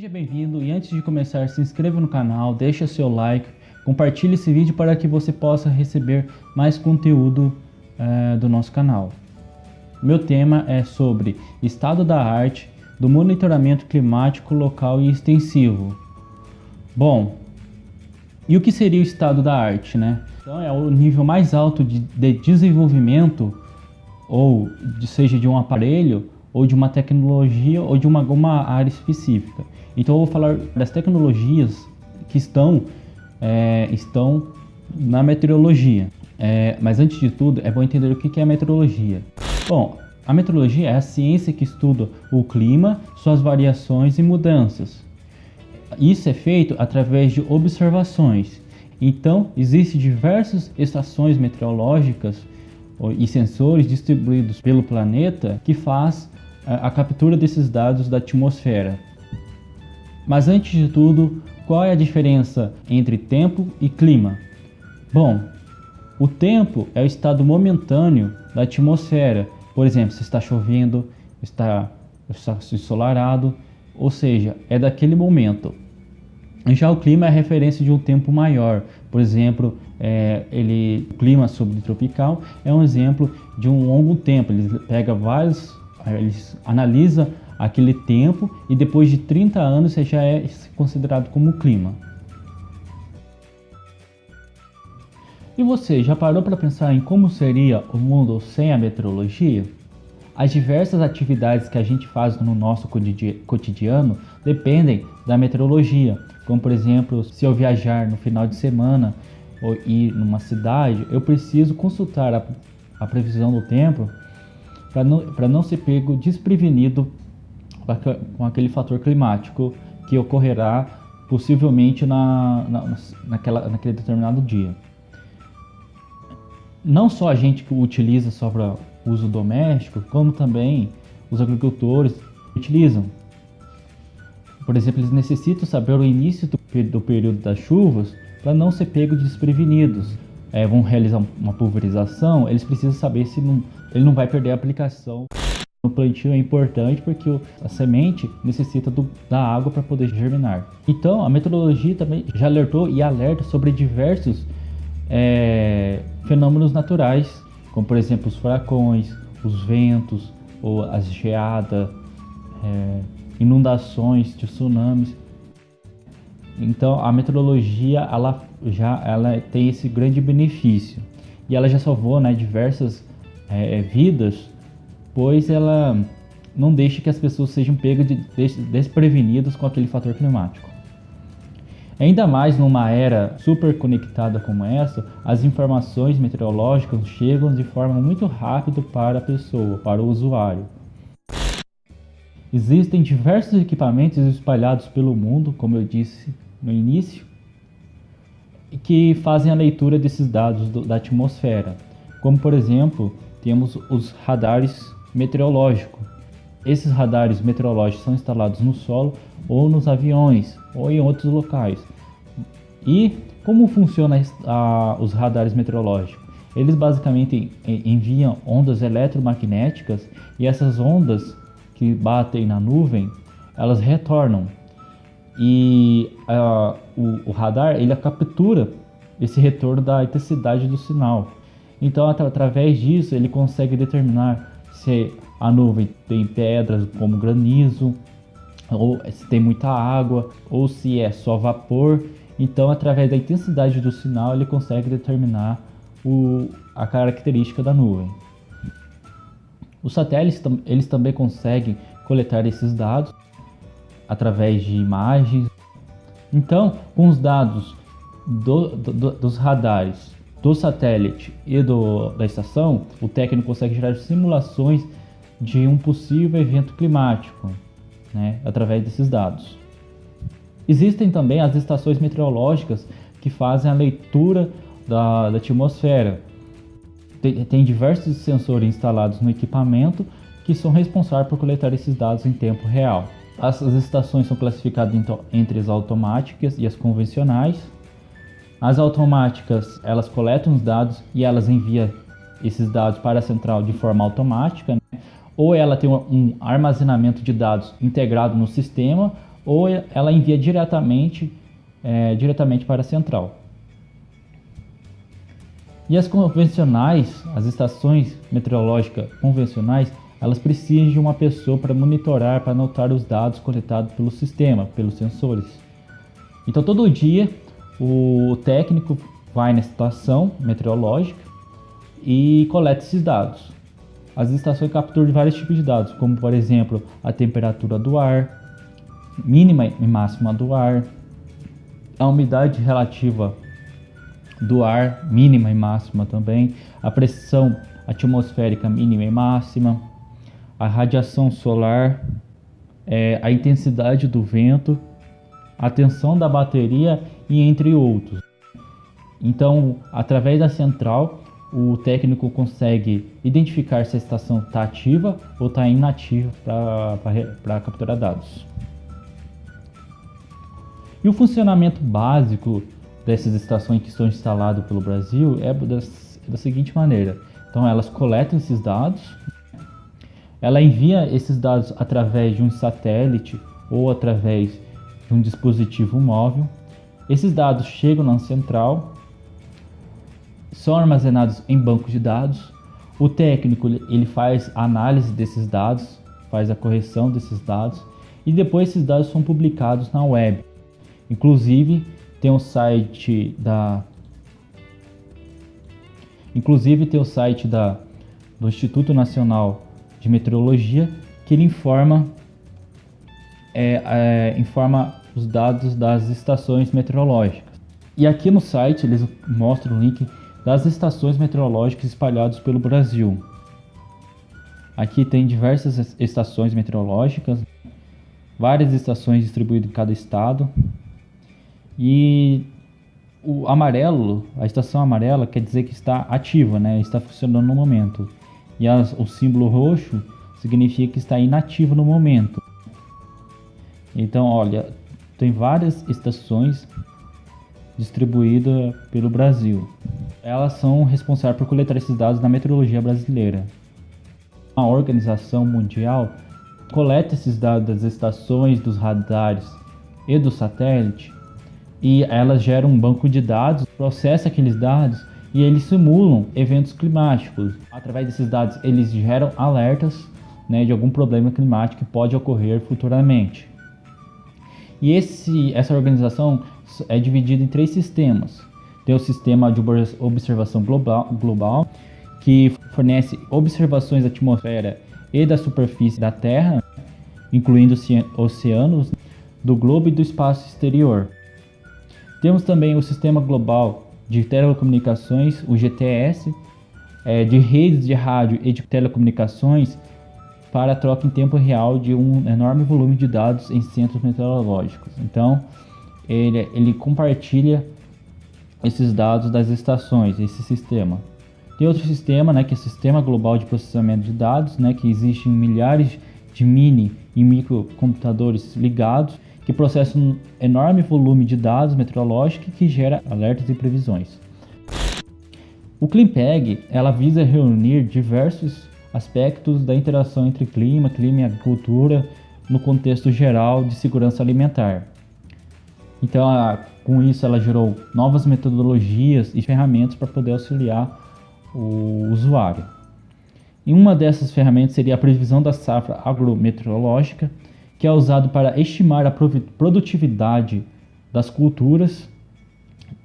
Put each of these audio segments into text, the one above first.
Seja bem-vindo e antes de começar, se inscreva no canal, deixa seu like, compartilhe esse vídeo para que você possa receber mais conteúdo do nosso canal. Meu tema é sobre estado da arte do monitoramento climático local e extensivo. Bom, e o que seria o estado da arte, né? Então é o nível mais alto de desenvolvimento, ou seja de um aparelho, ou de uma tecnologia, ou de alguma área específica. Então eu vou falar das tecnologias que estão na meteorologia. Mas antes de tudo, é bom entender o que é a meteorologia. Bom, a meteorologia é a ciência que estuda o clima, suas variações e mudanças. Isso é feito através de observações. Então, existem diversas estações meteorológicas e sensores distribuídos pelo planeta que faz a captura desses dados da atmosfera. Mas antes de tudo, qual é a diferença entre tempo e clima? Bom, o tempo é o estado momentâneo da atmosfera. Por exemplo, se está chovendo, está ensolarado, ou seja, é daquele momento. Já o clima é a referência de um tempo maior. Por exemplo, o clima subtropical é um exemplo de um longo tempo. Ele analisa aquele tempo e depois de 30 anos já é considerado como clima. E você já parou para pensar em como seria o mundo sem a meteorologia? As diversas atividades que a gente faz no nosso cotidiano dependem da meteorologia, como por exemplo, se eu viajar no final de semana ou ir numa cidade, eu preciso consultar a previsão do tempo para não ser pego desprevenido com aquele fator climático que ocorrerá possivelmente naquele determinado dia. Não só a gente que utiliza só para uso doméstico, como também os agricultores utilizam. Por exemplo, eles necessitam saber o início do período das chuvas para não ser pego desprevenidos. Vão realizar uma pulverização, eles precisam saber se ele não vai perder a aplicação. O plantio é importante porque a semente necessita da água para poder germinar. Então, a meteorologia também já alertou e alerta sobre diversos fenômenos naturais, como por exemplo os furacões, os ventos, ou as geadas, inundações, tsunamis. Então a meteorologia ela tem esse grande benefício e ela já salvou diversas vidas, pois ela não deixa que as pessoas sejam pegas desprevenidas com aquele fator climático. Ainda mais numa era super conectada como essa, as informações meteorológicas chegam de forma muito rápida para a pessoa, para o usuário. Existem diversos equipamentos espalhados pelo mundo, como eu disse no início, que fazem a leitura desses dados da atmosfera. Como por exemplo, temos os radares meteorológicos. Esses radares meteorológicos são instalados no solo ou nos aviões ou em outros locais. E como funcionam os radares meteorológicos? Eles basicamente enviam ondas eletromagnéticas e essas ondas que batem na nuvem, elas retornam. E o radar ele captura esse retorno da intensidade do sinal. Então, através disso, ele consegue determinar se a nuvem tem pedras como granizo, ou se tem muita água, ou se é só vapor. Então, através da intensidade do sinal, ele consegue determinar a característica da nuvem. Os satélites eles também conseguem coletar esses dados através de imagens. Então, com os dados dos radares, do satélite e da estação, o técnico consegue gerar simulações de um possível evento climático, através desses dados. Existem também as estações meteorológicas que fazem a leitura da atmosfera. Tem diversos sensores instalados no equipamento que são responsáveis por coletar esses dados em tempo real. As estações são classificadas entre as automáticas e as convencionais. As automáticas, elas coletam os dados e elas enviam esses dados para a central de forma automática, ou ela tem um armazenamento de dados integrado no sistema, ou ela envia diretamente para a central. E as convencionais, as estações meteorológicas convencionais, elas precisam de uma pessoa para monitorar, para anotar os dados coletados pelo sistema, pelos sensores. Então todo dia o técnico vai na estação meteorológica e coleta esses dados. As estações capturam vários tipos de dados, como por exemplo a temperatura do ar, mínima e máxima do ar, a umidade relativa do ar, mínima e máxima também, a pressão atmosférica mínima e máxima, a radiação solar, a intensidade do vento, a tensão da bateria e entre outros. Então, através da central, o técnico consegue identificar se a estação está ativa ou está inativa para capturar dados. E o funcionamento básico dessas estações que estão instaladas pelo Brasil é da seguinte maneira. Então elas coletam esses dados, ela envia esses dados através de um satélite ou através de um dispositivo móvel. Esses dados chegam na central, são armazenados em bancos de dados. O técnico ele faz a análise desses dados, faz a correção desses dados e depois esses dados são publicados na web. Inclusive tem o site do Instituto Nacional de Meteorologia, que ele informa os dados das estações meteorológicas. E aqui no site eles mostram o link das estações meteorológicas espalhadas pelo Brasil. Aqui tem diversas estações meteorológicas, várias estações distribuídas em cada estado. E o amarelo, a estação amarela quer dizer que está ativa, né? Está funcionando no momento. E o símbolo roxo significa que está inativo no momento. Então, olha, tem várias estações distribuídas pelo Brasil. Elas são responsáveis por coletar esses dados da meteorologia brasileira. A Organização Mundial coleta esses dados das estações, dos radares e do satélite, e elas geram um banco de dados, processam aqueles dados e eles simulam eventos climáticos. Através desses dados eles geram alertas, né, de algum problema climático que pode ocorrer futuramente. E essa organização é dividida em 3 sistemas. Tem o sistema de observação global, que fornece observações da atmosfera e da superfície da Terra, incluindo oceanos, do globo e do espaço exterior. Temos também o Sistema Global de Telecomunicações, o GTS, de redes de rádio e de telecomunicações para a troca em tempo real de um enorme volume de dados em centros meteorológicos. Então, ele compartilha esses dados das estações, esse sistema. Tem outro sistema, né, que é o Sistema Global de Processamento de Dados, né, que existem milhares de mini e microcomputadores ligados, que processa um enorme volume de dados meteorológicos que gera alertas e previsões. O ClimPeg, ela visa reunir diversos aspectos da interação entre clima e agricultura no contexto geral de segurança alimentar. Então, com isso, ela gerou novas metodologias e ferramentas para poder auxiliar o usuário. E uma dessas ferramentas seria a previsão da safra agrometeorológica, que é usado para estimar a produtividade das culturas.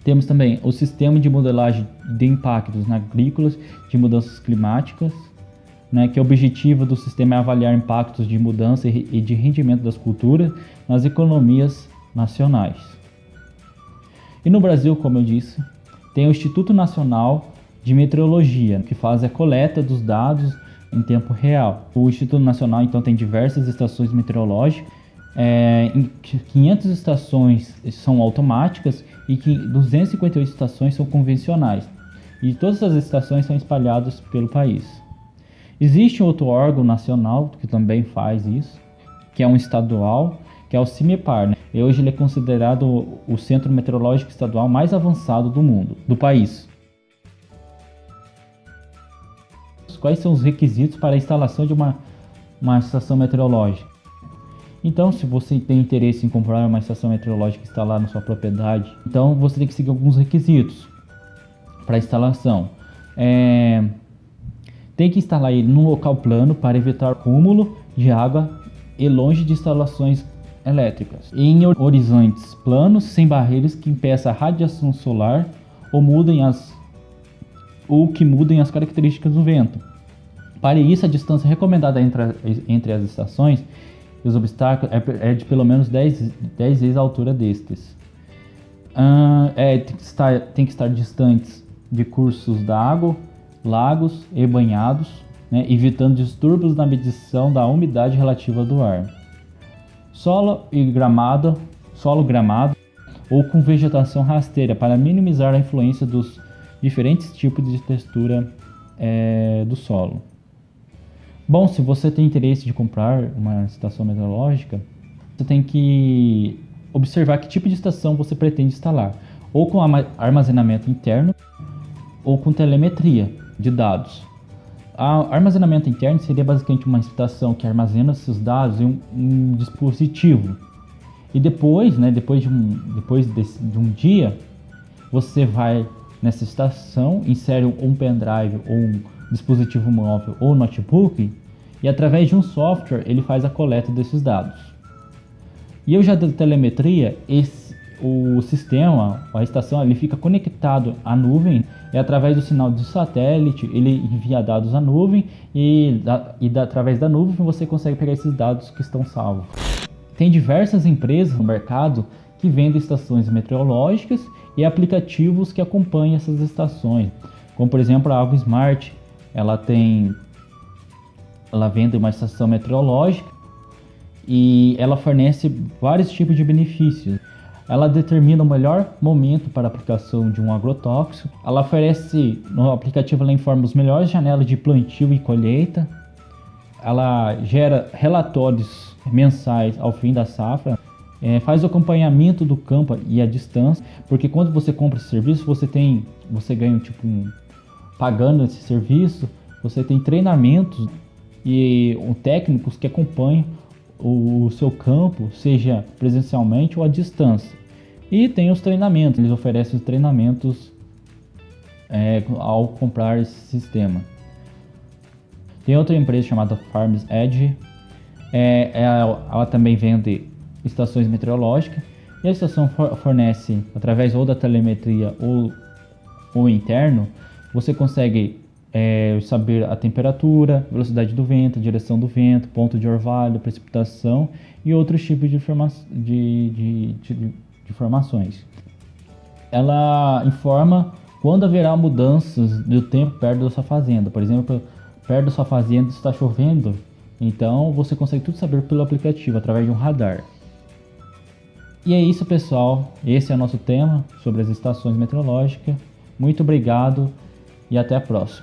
Temos também o sistema de modelagem de impactos agrícolas de mudanças climáticas, né, que o objetivo do sistema é avaliar impactos de mudança e de rendimento das culturas nas economias nacionais. E no Brasil, como eu disse, tem o Instituto Nacional de Meteorologia, que faz a coleta dos dados em tempo real. O Instituto Nacional, então, tem diversas estações meteorológicas, 500 estações são automáticas e 258 estações são convencionais. E todas essas estações são espalhadas pelo país. Existe outro órgão nacional que também faz isso, que é um estadual, que é o CIMEPAR, né? E hoje ele é considerado o centro meteorológico estadual mais avançado do país. Quais são os requisitos para a instalação de uma estação meteorológica? Então, se você tem interesse em comprar uma estação meteorológica e instalar na sua propriedade, então você tem que seguir alguns requisitos para instalação. Tem que instalar ele num local plano para evitar acúmulo de água e longe de instalações elétricas. E em horizontes planos, sem barreiras que impeçam a radiação solar ou que mudem as características do vento. Para isso, a distância recomendada entre as estações e os obstáculos é de pelo menos 10 vezes a altura destes. Tem que estar distantes de cursos d'água, lagos e banhados, né, evitando distúrbios na medição da umidade relativa do ar. Solo gramado ou com vegetação rasteira para minimizar a influência dos diferentes tipos de textura do solo. Bom, se você tem interesse de comprar uma estação meteorológica, você tem que observar que tipo de estação você pretende instalar, ou com armazenamento interno ou com telemetria de dados. O armazenamento interno seria basicamente uma estação que armazena esses dados em um dispositivo. E depois de um dia, você vai nessa estação, insere um pendrive ou um dispositivo móvel ou notebook e através de um software ele faz a coleta desses dados. E eu já da telemetria, o sistema, a estação, ele fica conectado à nuvem e através do sinal de satélite ele envia dados à nuvem através da nuvem você consegue pegar esses dados que estão salvos. Tem diversas empresas no mercado que vendem estações meteorológicas e aplicativos que acompanham essas estações, como por exemplo a Algo Smart, ela vende uma estação meteorológica e ela fornece vários tipos de benefícios. Ela determina o melhor momento para a aplicação de um agrotóxico. Ela oferece, no aplicativo, ela informa as melhores janelas de plantio e colheita. Ela gera relatórios mensais ao fim da safra. Faz o acompanhamento do campo e a distância, porque quando você compra esse serviço, você ganha pagando esse serviço, você tem treinamentos e técnicos que acompanham o seu campo, seja presencialmente ou à distância. E tem os treinamentos, eles oferecem os treinamentos ao comprar esse sistema. Tem outra empresa chamada Farms Edge, ela também vende estações meteorológicas e a estação fornece, através ou da telemetria ou interno, você consegue saber a temperatura, velocidade do vento, direção do vento, ponto de orvalho, precipitação e outros tipos de informações. Ela informa quando haverá mudanças do tempo perto da sua fazenda. Por exemplo, perto da sua fazenda está chovendo, então você consegue tudo saber pelo aplicativo, através de um radar. E é isso, pessoal. Esse é o nosso tema sobre as estações meteorológicas. Muito obrigado e até a próxima.